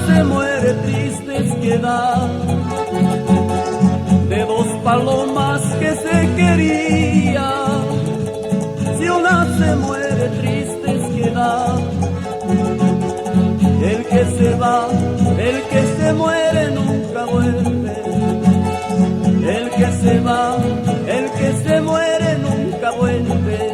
se muere tristes queda de dos palomas que se querían. Si una se muere tristes queda el que se va, el que se muere nunca vuelve. El que se va, el que se muere nunca vuelve.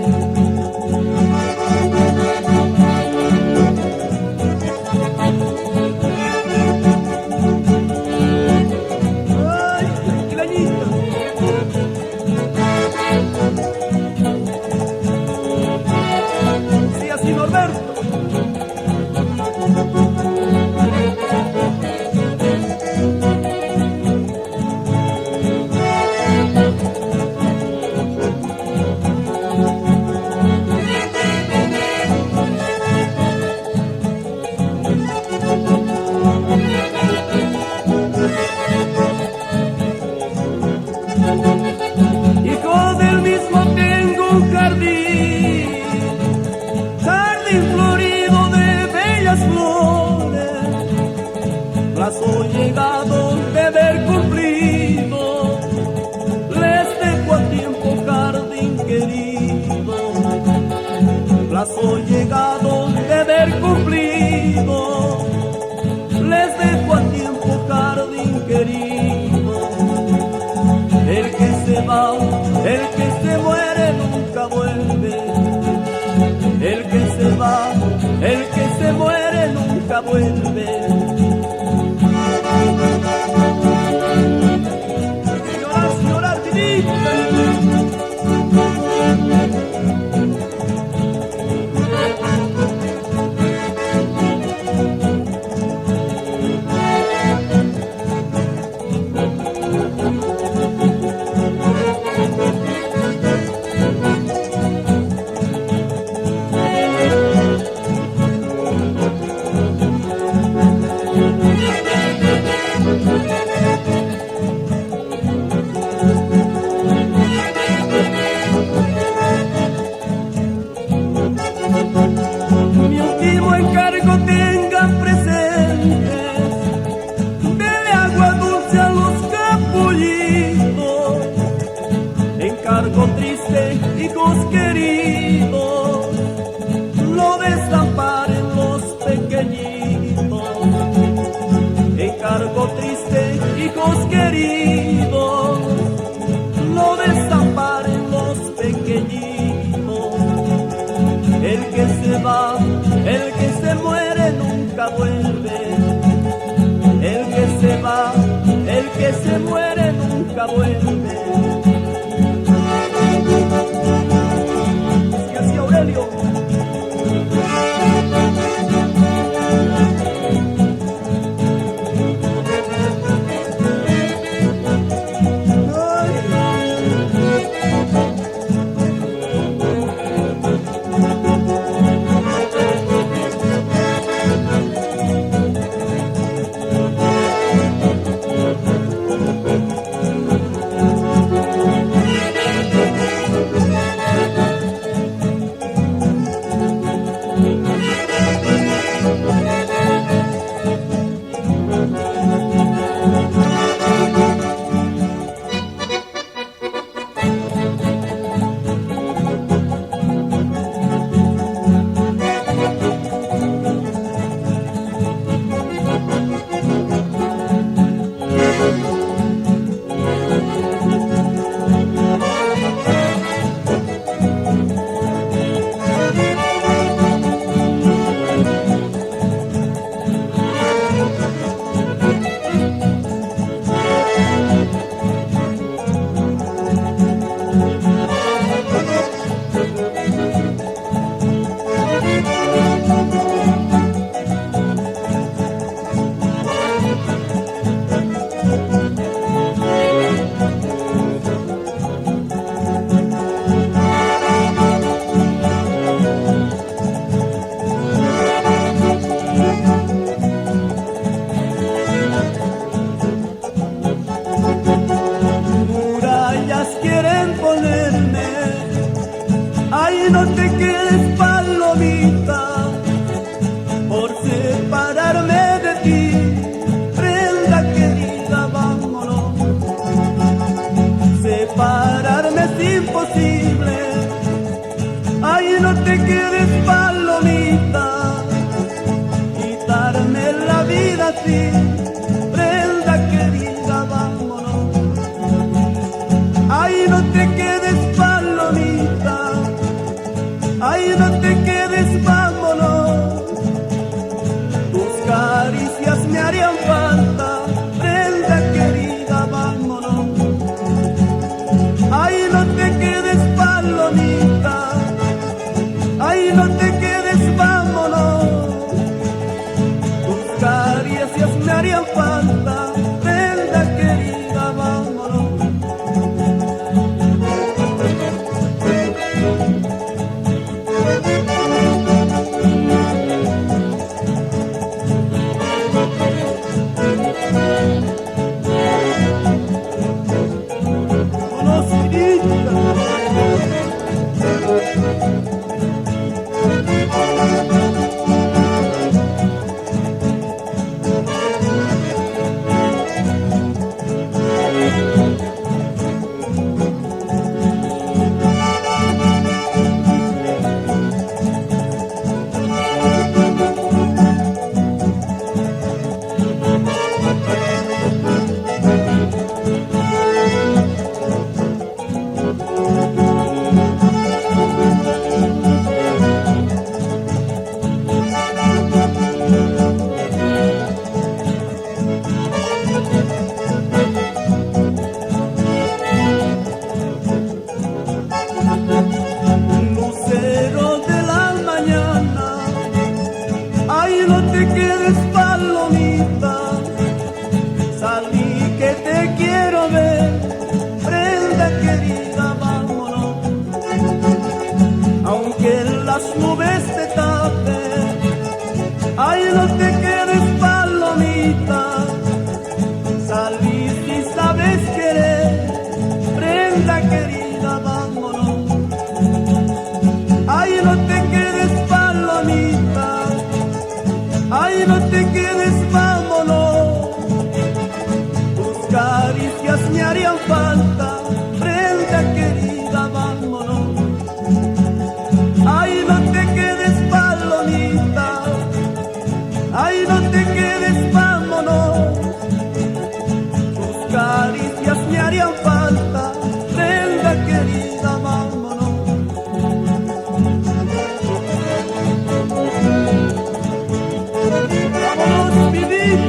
Hijo del mismo tengo un jardín, jardín florido de bellas flores, plazo llegado de ver cumplido, les dejo a tiempo jardín querido, plazo llegado de ver cumplido, les dejo a tiempo jardín querido. El que se va, el que se muere nunca vuelve. El que se va, el que se muere nunca vuelve. Señora, señora Artinita. Mi último encargo tengan presentes, dele agua dulce a los capullitos. Encargo triste, hijos queridos, no desamparen los pequeñitos. Encargo triste, hijos queridos, no desamparen los pequeñitos. El que se va, el que se muere nunca vuelve. El que se va, el que se muere nunca vuelve. Y así Aurelio. falta, prenda querida, vámonos. Lucero de la mañana, ay, no te quedes, palomita, salí que te quiero ver, prenda querida, vámonos. Aunque las nubes te tapen, ay, no te quedes, palomita, salí si sabes querer, prenda querida, vámonos. Ay, no te quedes, palomita, ay, no te quedes, vámonos. Tus caricias me harían falta, prenda querida, vámonos. Ay, no te quedes, palomita, ay, no te quedes, vámonos. Tus caricias me harían falta, prenda querida, vámonos. Vámonos, vivir.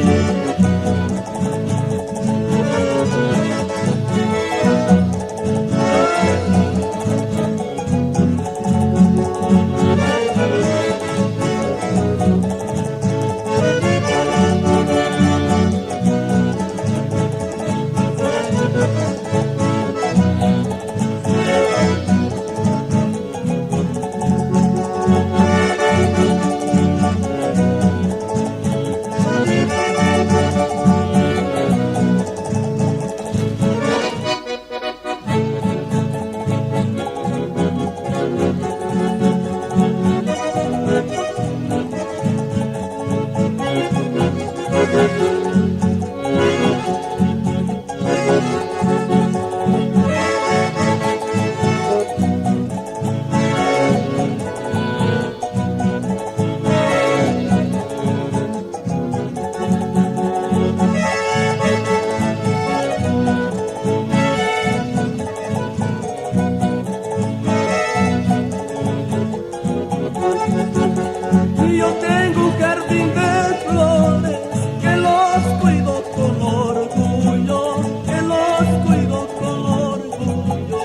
Yo tengo un jardín de flores que los cuido con orgullo, que los cuido con orgullo.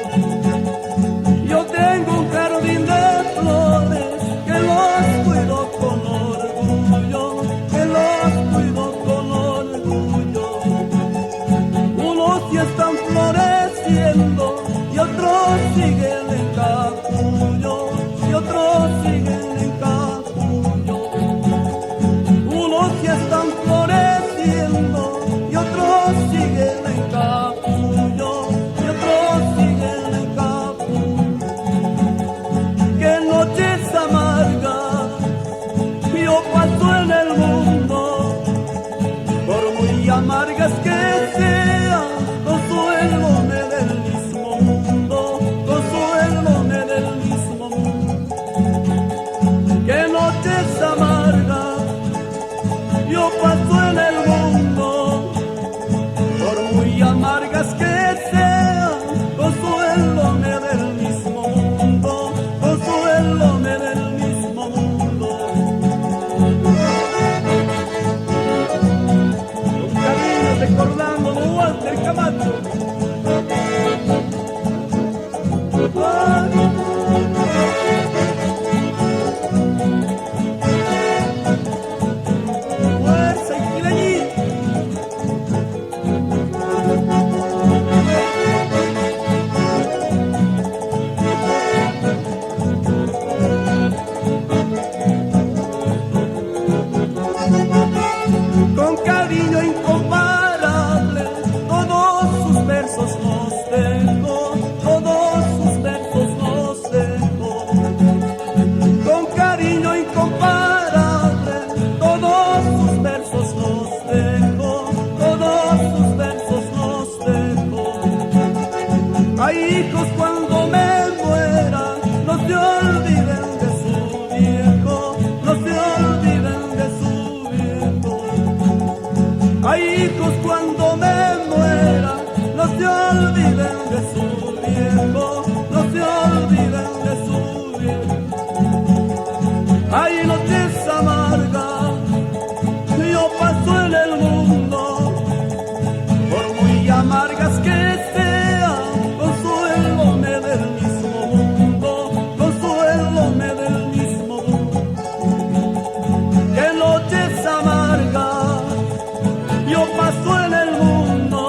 Yo tengo un jardín de flores que los cuido con orgullo, que los cuido con orgullo. Unos ya están floreciendo y otros siguen en capullo, y otros siguen en capullo. Unos ya están floreciendo y otros siguen en capullo, y otros siguen en capullo. Qué noches amargas yo paso en el mundo, por muy amargas que sean, consuélome del mismo mundo, consuélome del mismo mundo. Qué noches amargas yo paso en el mundo, por muy amargas que sean, consuélome del mismo mundo, consuélome del mismo mundo. Los caminos recordando de Walter Camacho. Ay. Fuerza y cariño incomparable, todos sus versos los dejo, todos sus versos los dejo. Con cariño incomparable, todos sus versos los dejo, todos sus versos los dejo. Hay hijos cuando me muera, no se olviden de su viejo, no se olviden de su viejo. Hay hijos cuando me muera, no se olviden de su viejo, no se olviden de su viejo. Hay noches amargas, yo paso en el mundo, por muy amargas que sean, consuélome del mismo mundo, consuélome del mismo mundo. Que noches amargas yo paso en el mundo,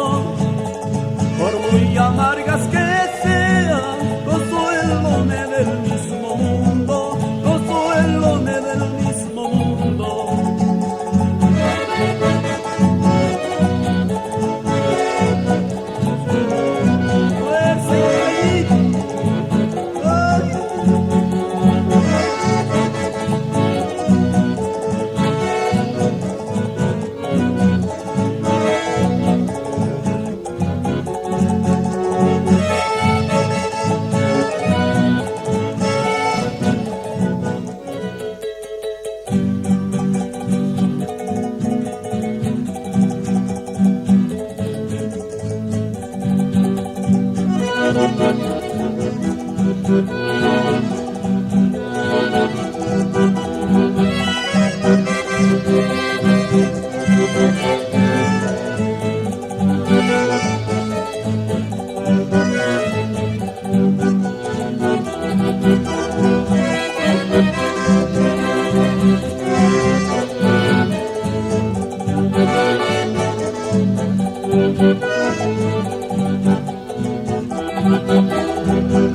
por muy amargas que sean, consuélome del mismo mundo, consuélome del mismo mundo.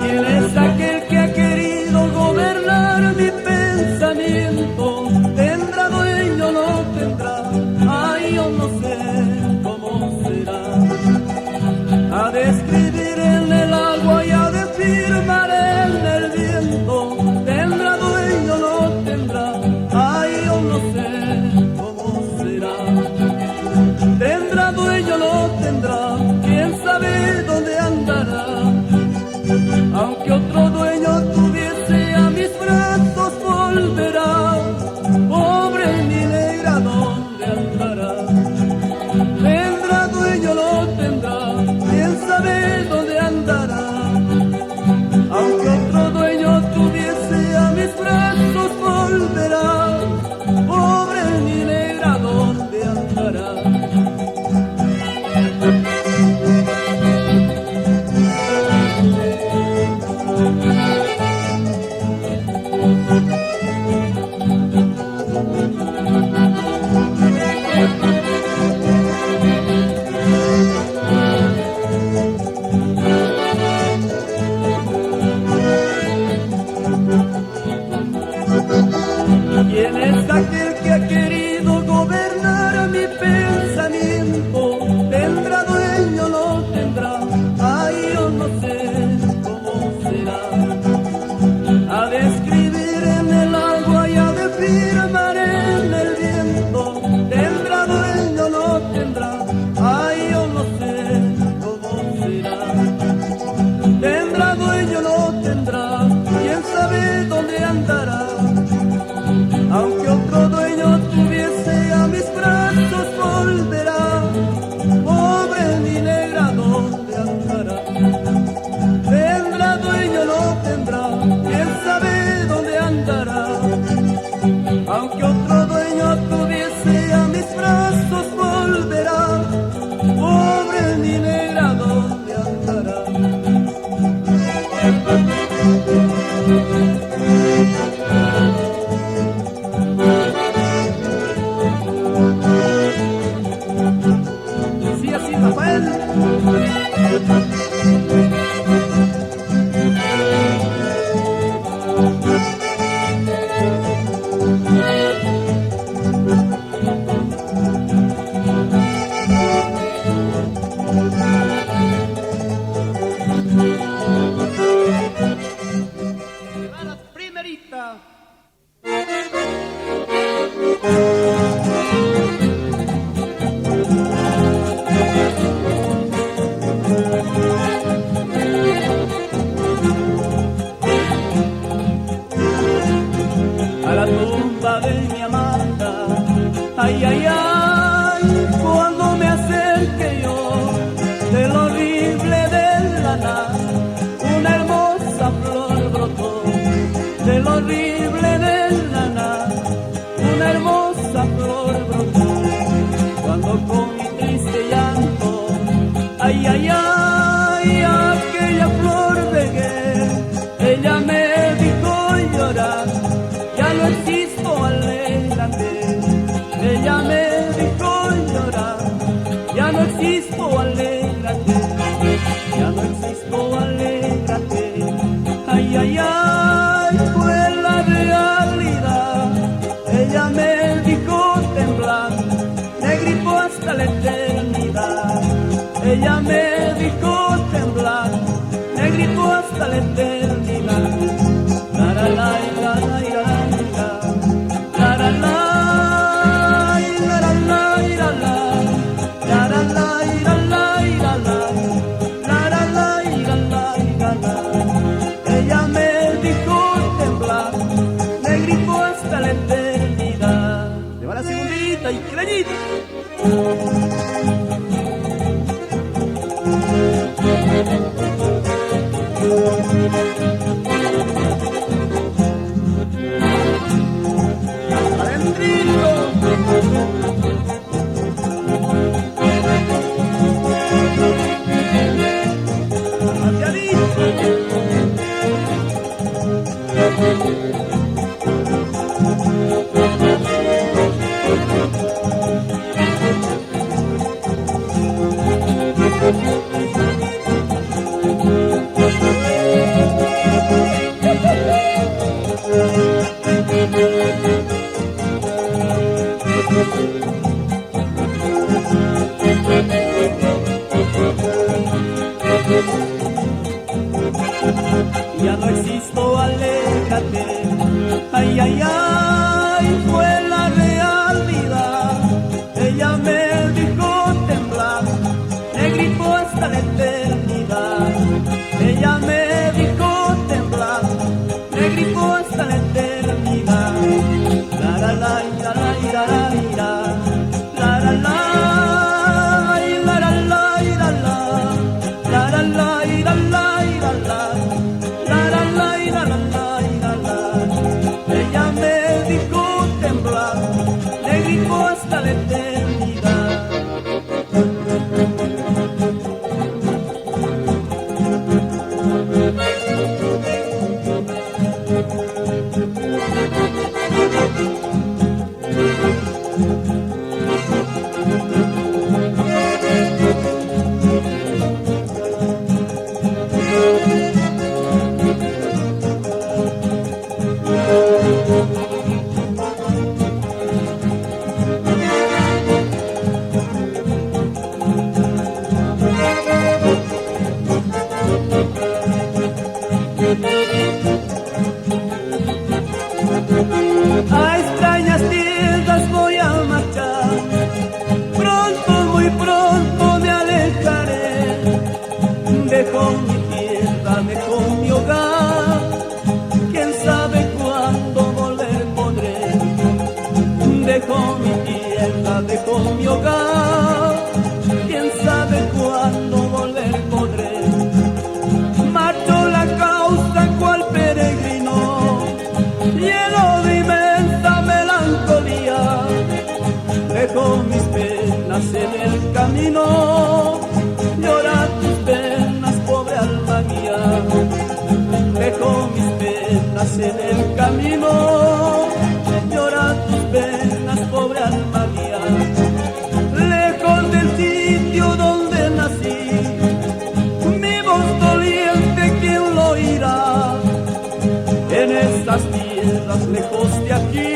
¿Quién es aquel que ha querido gobernar mi pensamiento? ¿Tendrá dueño o no tendrá? Ay, yo no sé cómo será. Ha de escribir en el agua y ha de firmar en el viento. ¿Tendrá dueño o no tendrá? Ay, yo no sé cómo será. ¿Tendrá dueño o no tendrá? ¿Quién sabe dónde andará? Aunque otro dueño tuviese, a mis brazos volverá. Pobre mi negra, ¿dónde andará? ¿Tendrá dueño o no tendrá? ¿Quién sabe dónde andará? Aunque otro dueño tuviese, a mis brazos volverá. Pobre mi negra, ¿dónde andará? Ay, ay, ay, aquella flor que ella me dijo llorar, ya no existo, alégrate. Ella me dijo llorar, ya no existo, alégrate. Ya no existo, alégrate. Ay, ay, ay, fue la realidad. Ella me dijo temblar, negrito hasta la eternidad. Ella me dijo temblar, negrito hasta la eternidad. La la la la la la la la la la. Ella me dijo temblar, negrito hasta la eternidad. Le va la segundita y clañita. Ya no existo, aléjate. Ay, ay, ay, fue la realidad. Ella me dijo temblar, negrito hasta la eternidad. Ella me dijo temblar, negrito hasta la eternidad. La la la la la la la la la la. Ella me dijo temblar, negrito hasta la eternidad. A extrañas tierras voy a marchar, pronto, muy pronto me alejaré. Dejo mi tierra, dejo mi hogar, quién sabe cuándo volver podré. Dejo mi tierra, dejo mi hogar, quién sabe cuándo volver podré. Marcho la causa cual peregrino, lleno de inmensa melancolía. Dejo mis penas en el camino, llora tus penas, pobre alma mía. Dejo mis penas en el camino, llora tus penas, pobre alma mía. Lejos del sitio donde nací, mi voz doliente, ¿quién lo oirá? En estas tierras lejos de aquí,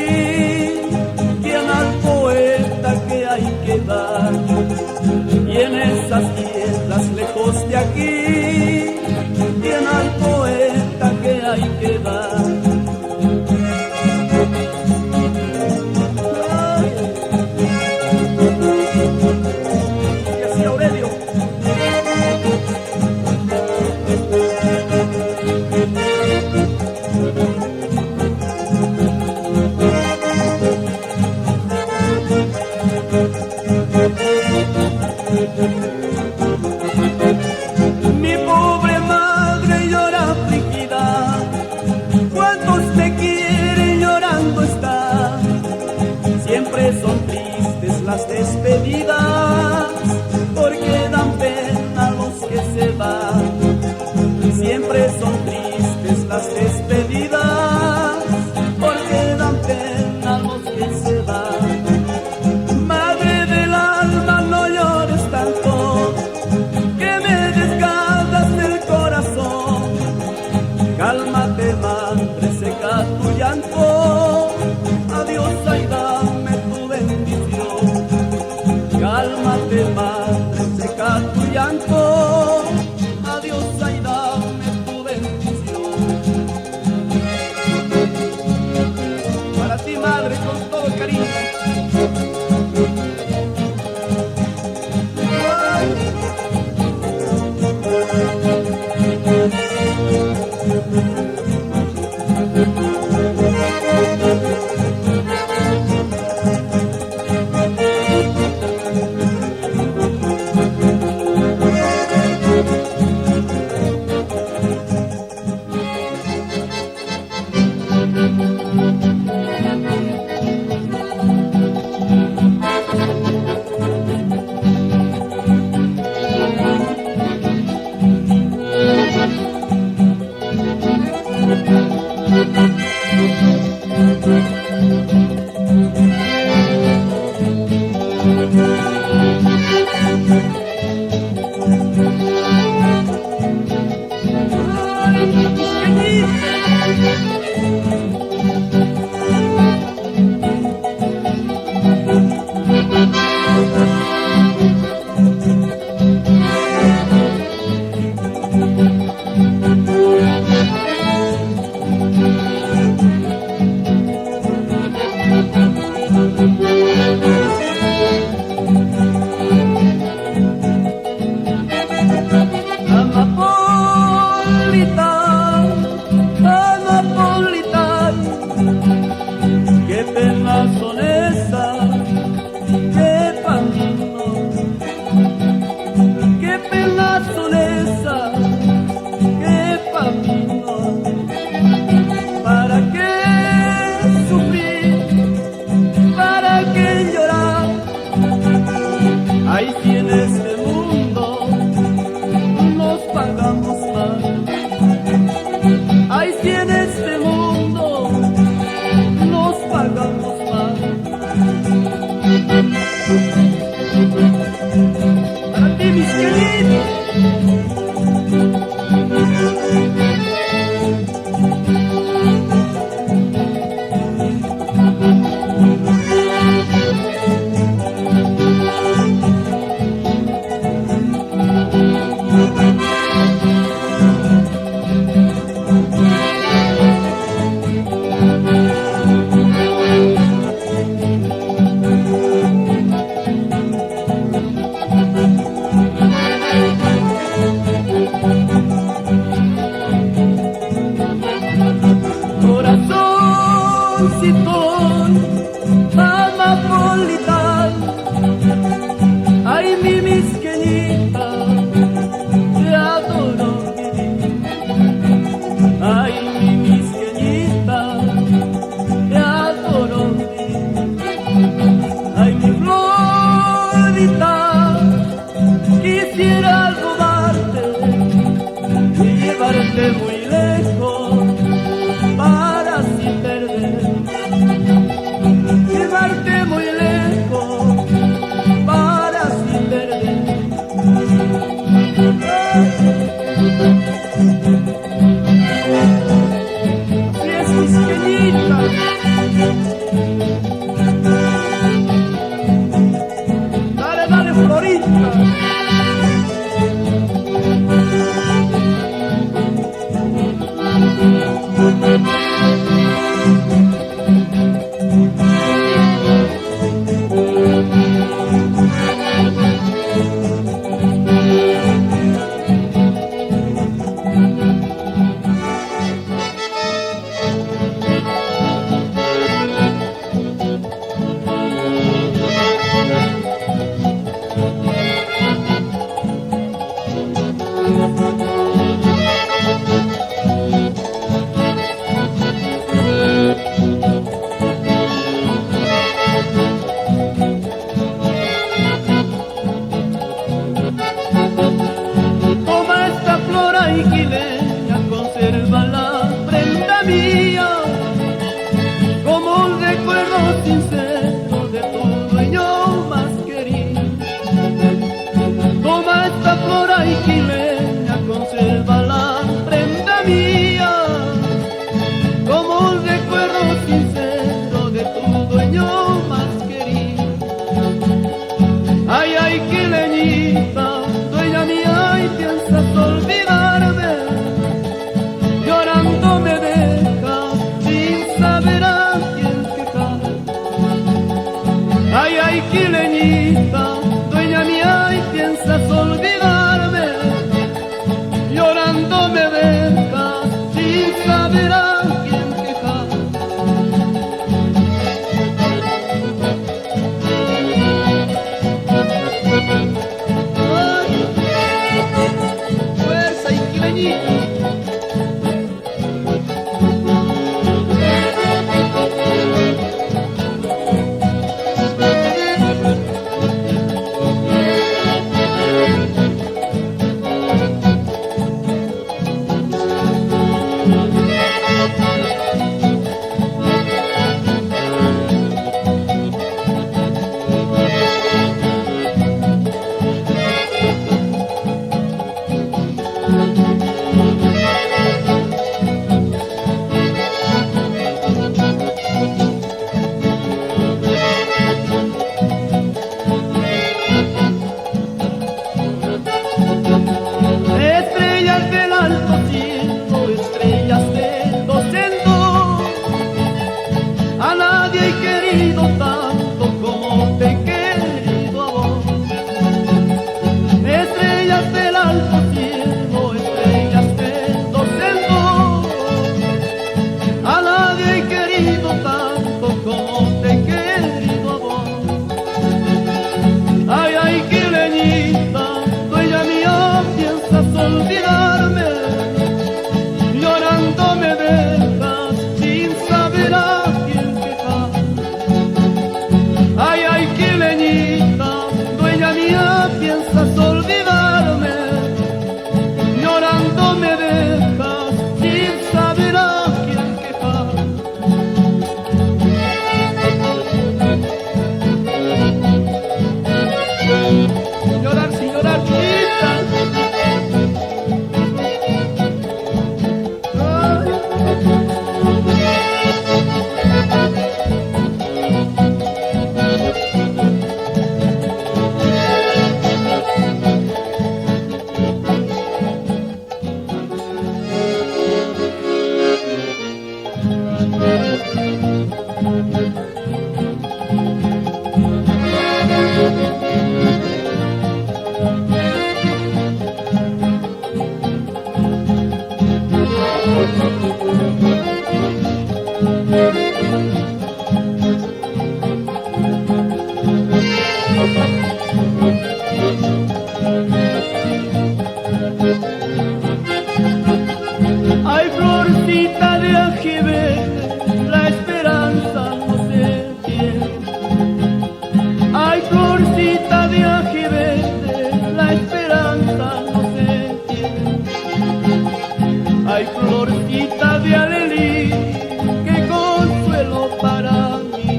¿quién al poeta que hay que dar? Y en esas tierras lejos de aquí, ¿quién al poeta que hay que dar? Y así Aurelio. Mi pobre madre llora afligida, cuántos te quieren llorando está. Siempre son tristes las despedidas, porque dan pena las despedidas, porque dan pena los que se van. Madre del alma, no llores tanto, que me desgarras el corazón. Cálmate, madre, seca tu llanto, adiós, ay, dame tu bendición. Cálmate, madre, seca tu llanto, adiós, ay, dame tu bendición. Para ti, madre, con todo el cariño. Estrellas del alto cielo, estrellas del docento, a nadie he querido tanto como te he querido a vos. Estrellas del alto cielo, estrellas del docento, a nadie he querido tanto como te he querido a vos. Ay, ay, qué leñita, dueña mía, piensas olvidarme, llorando me dejas sin saber a quién quejar. Ay, ay, qué leñita, dueña mía, piensas olvidarme, llorando me dejas sin saber a quién quejar. Llorar sin llorar, chiquita. Ay, florcita de ají verde, la esperanza no se pierde. Ay, florcita de ají verde, la esperanza no se pierde. Ay, florcita de alelí, qué consuelo para mí.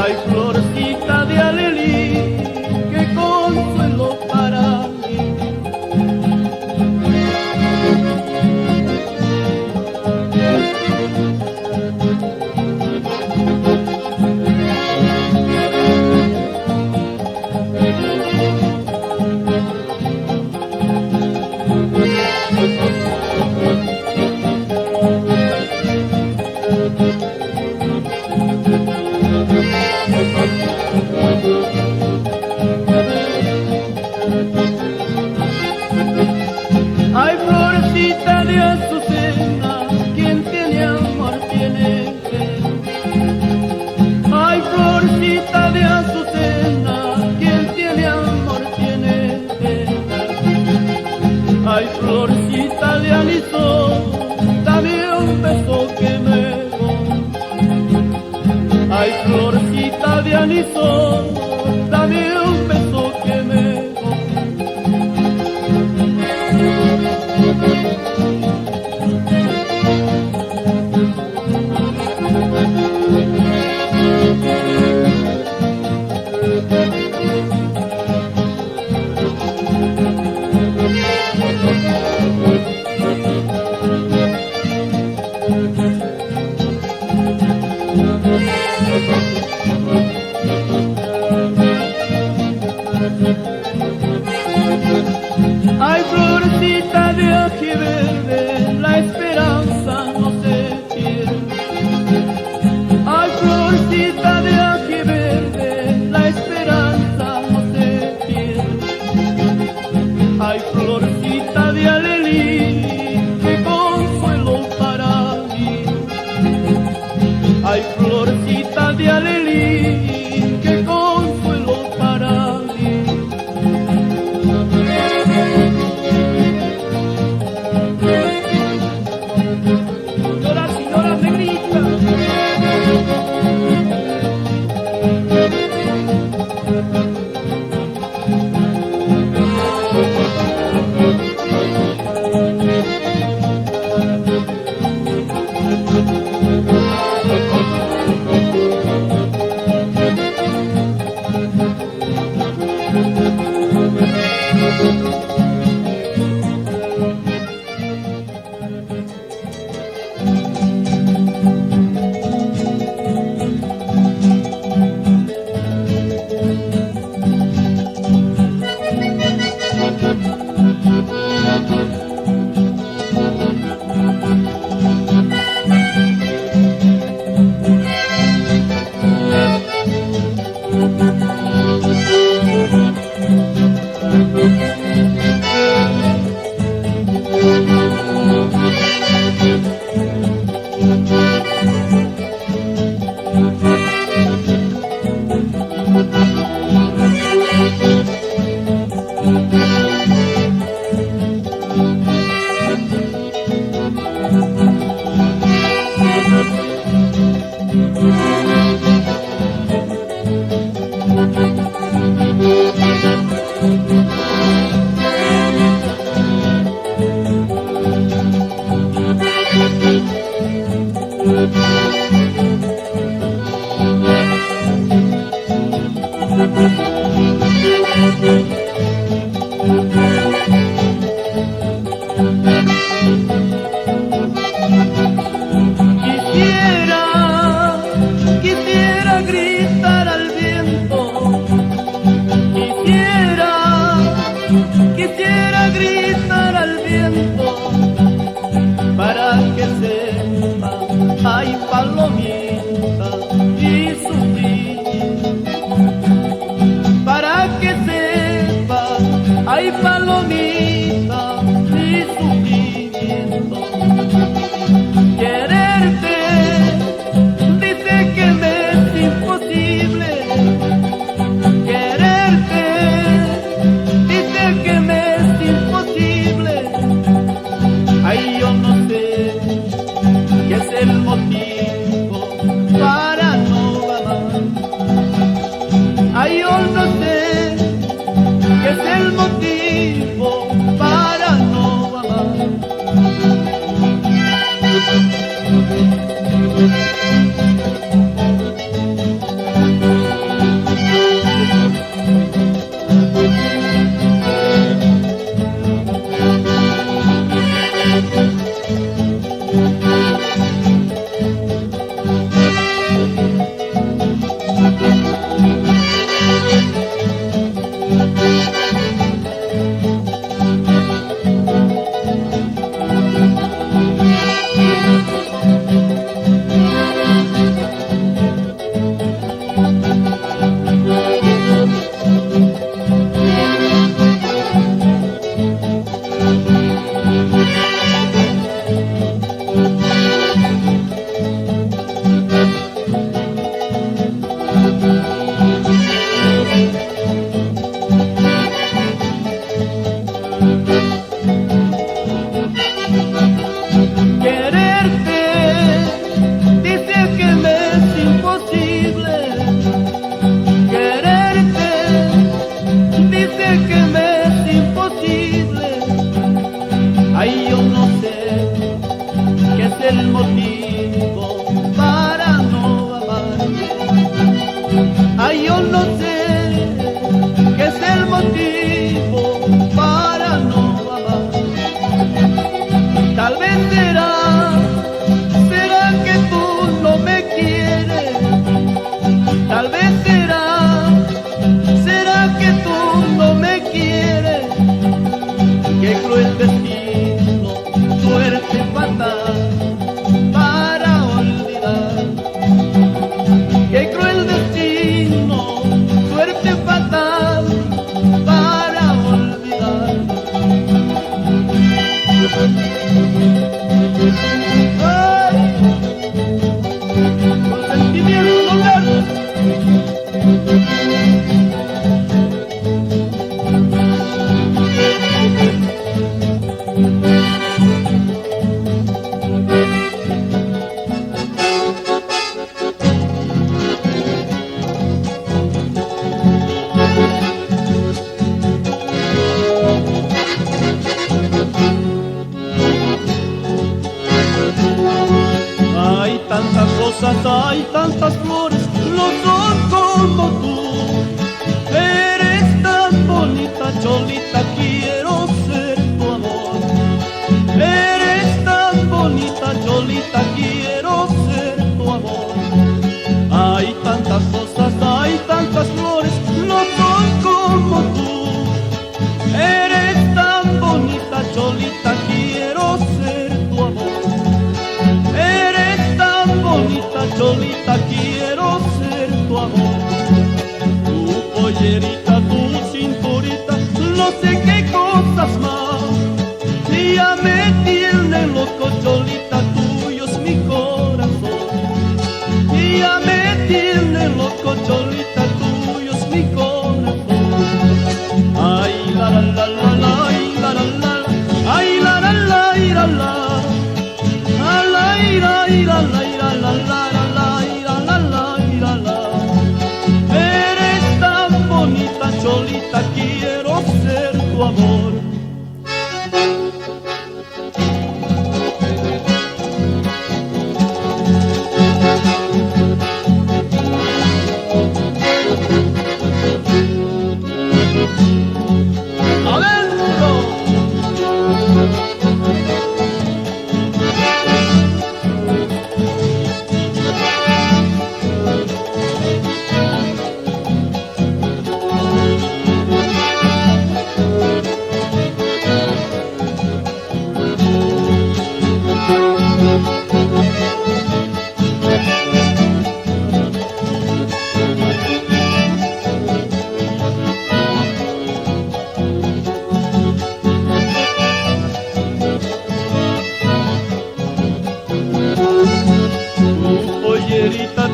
Ay, florcita de alelí, qué consuelo para mí. Ay, florecita de azucena, quien tiene amor tiene fe. Ay, florecita de azucena, quien tiene amor tiene fe. Ay, florecita de alisón, dame un beso que me voy. Ay, florecita de anisón, dame un beso que me voy. Ay, florecita de ají verde, la esperanza no se pierde. Ay, florecita de ají verde, la esperanza no se pierde. Ay, florecita de alelí, qué consuelo para mí. Ay, florecita de alelí, qué consuelo para mí. Llorar sin llorar, negrita. Quisiera gritar al viento, quisiera gritar al viento, para que sepa, ay palomita, y sufrir, para que sepa, ay palomita, y sufrimiento. Quererte dice que me es imposible, quererte dice que me es imposible. Ay, yo no sé qué es el motivo para no amar. Ay, yo no sé qué es el motivo para no amar. El motivo para no amarte. Ay, yo no sé qué es el motivo para no amarte. Tal vez será que tú no me quieres. Tal vez será que tú no me quieres. Qué cruel destino, suerte fatal. Qué cruel destino, quiero ser tu amor.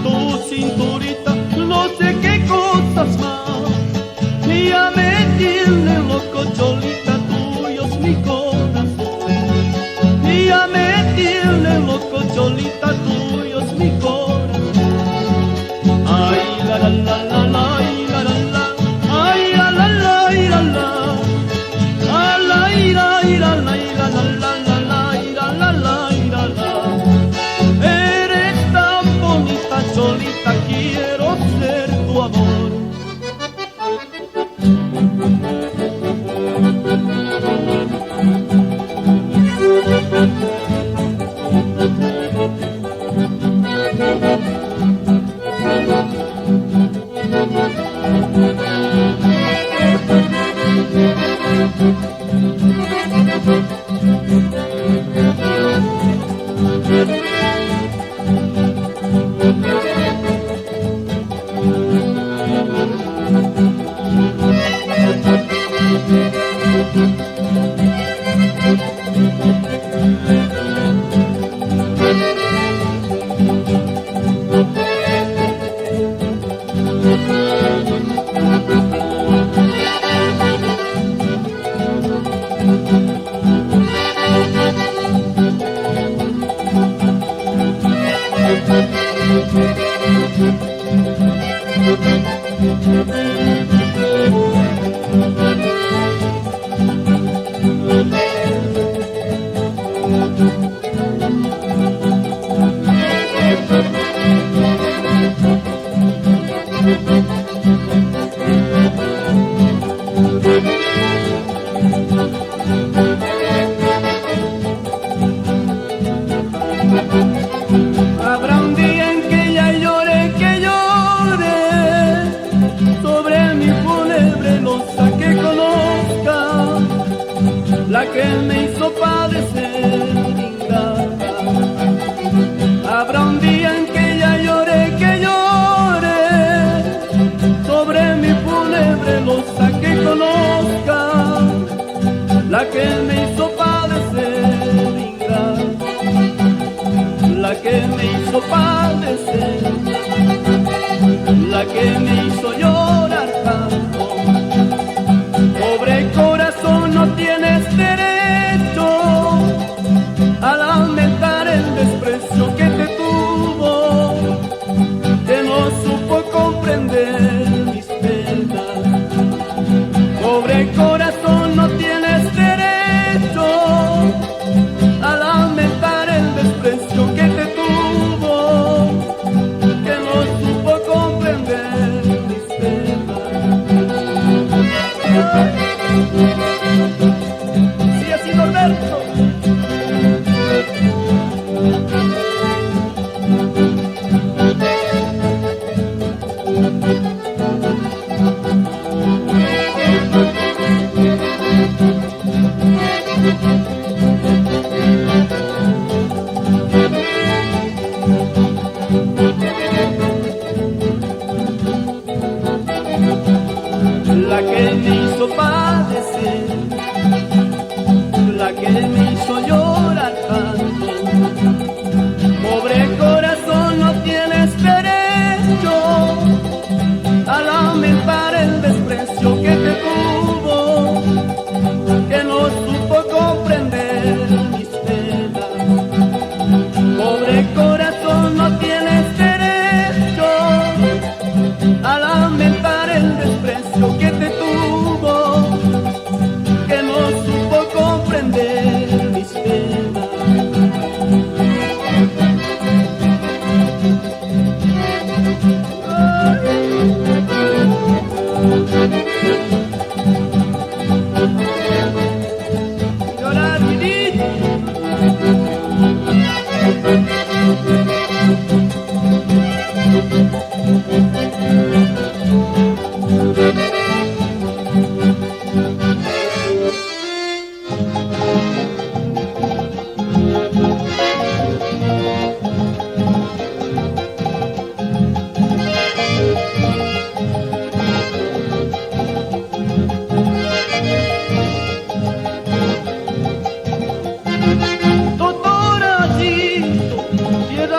Tu cinturita, no sé qué cosas más, y ya me tiene loco, cholita, tuyo es mi corazón, y ya me tiene loco, cholita, tuyo es mi corazón. Ay, la la la la la, ay, la la la, ay, la la la, ay, la la, ay, la ira, ira, la ira, la la la la, ira, la la, ira, la. Cholita, quiero ser tu amor. Habrá un día en que ella llore, sobre mi fúnebre losa, que conozca la que me hizo padecer ingrata. Habrá un día en que ella llore, sobre mi fúnebre losa, que conozca la que me hizo padecer ingrata, la que me hizo padecer, la que me hizo llorar tanto. Pobre corazón, no tienes derecho a lamentar el desprecio que te tuvo, que no supo comprender mis penas. Pobre corazón, no tienes derecho a lamentar el desprecio que te tuvo, que no supo comprender mis penas.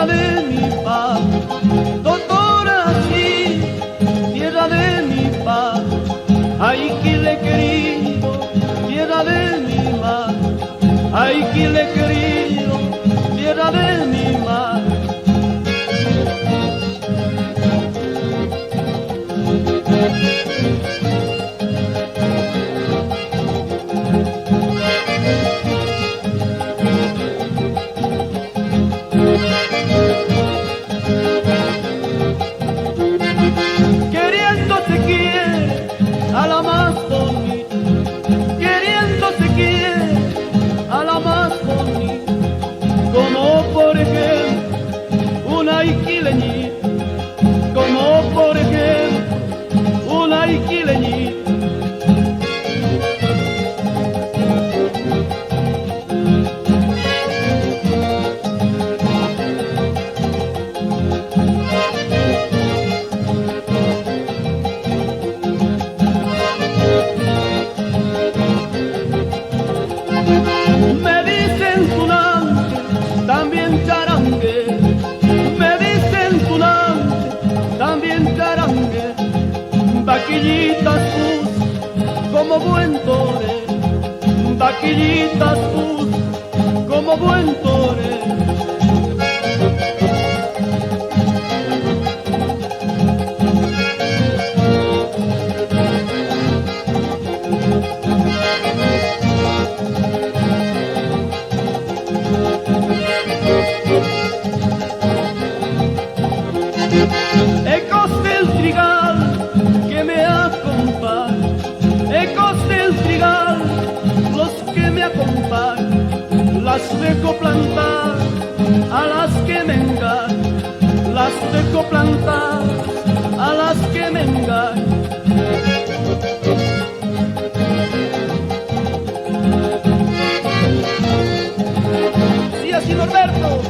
De mi paz, doctora, sí, tierra de mi paz, ay que le he querido, tierra de mi mar, ay que le he querido, tierra de mi mar. Queriendo se quiere a la más bonita, queriendo se quiere a la más bonita, como por ejemplo una iquileñita, como por ejemplo una iquileñita. Me dicen tunante, también charangue, me dicen tunante, también charangue, vaquillitas pus, como buen torero, vaquillitas pus, como buen torero. Ecos del trigal que me acompañan, ecos del trigal, los que me acompañan, las dejo plantar a las que me engañan, las dejo plantar a las que me engañan. Sí, así Norberto.